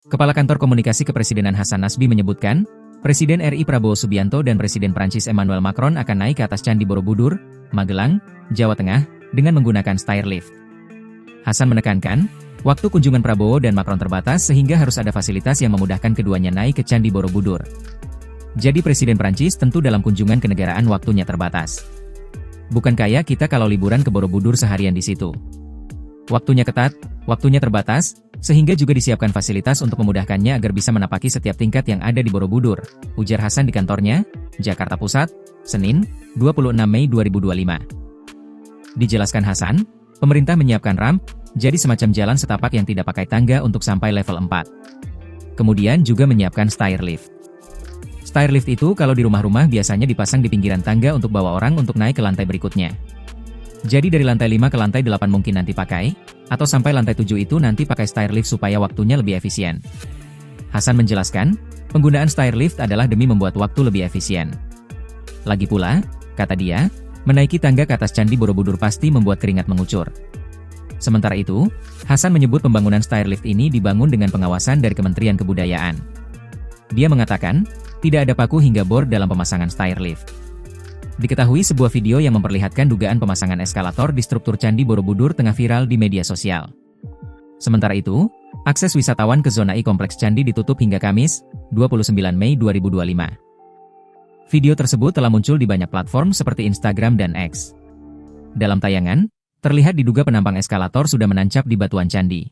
Kepala Kantor Komunikasi Kepresidenan Hasan Nasbi menyebutkan, Presiden RI Prabowo Subianto dan Presiden Prancis Emmanuel Macron akan naik ke atas Candi Borobudur, Magelang, Jawa Tengah, dengan menggunakan stairlift. Hasan menekankan, waktu kunjungan Prabowo dan Macron terbatas sehingga harus ada fasilitas yang memudahkan keduanya naik ke Candi Borobudur. Jadi Presiden Prancis tentu dalam kunjungan kenegaraan waktunya terbatas. Bukan kayak kita kalau liburan ke Borobudur seharian di situ. Waktunya ketat, waktunya terbatas, sehingga juga disiapkan fasilitas untuk memudahkannya agar bisa menapaki setiap tingkat yang ada di Borobudur, ujar Hasan di kantornya, Jakarta Pusat, Senin, 26 Mei 2025. Dijelaskan Hasan, pemerintah menyiapkan ramp, jadi semacam jalan setapak yang tidak pakai tangga untuk sampai level 4. Kemudian juga menyiapkan stairlift. Stairlift itu kalau di rumah-rumah biasanya dipasang di pinggiran tangga untuk bawa orang untuk naik ke lantai berikutnya. Jadi dari lantai 5 ke lantai 8 mungkin nanti pakai, atau sampai lantai 7 itu nanti pakai stairlift supaya waktunya lebih efisien. Hasan menjelaskan, penggunaan stairlift adalah demi membuat waktu lebih efisien. Lagi pula, kata dia, menaiki tangga ke atas Candi Borobudur pasti membuat keringat mengucur. Sementara itu, Hasan menyebut pembangunan stairlift ini dibangun dengan pengawasan dari Kementerian Kebudayaan. Dia mengatakan, tidak ada paku hingga bor dalam pemasangan stairlift. Diketahui sebuah video yang memperlihatkan dugaan pemasangan eskalator di struktur Candi Borobudur tengah viral di media sosial. Sementara itu, akses wisatawan ke zona I Kompleks Candi ditutup hingga Kamis, 29 Mei 2025. Video tersebut telah muncul di banyak platform seperti Instagram dan X. Dalam tayangan, terlihat diduga penampang eskalator sudah menancap di batuan candi.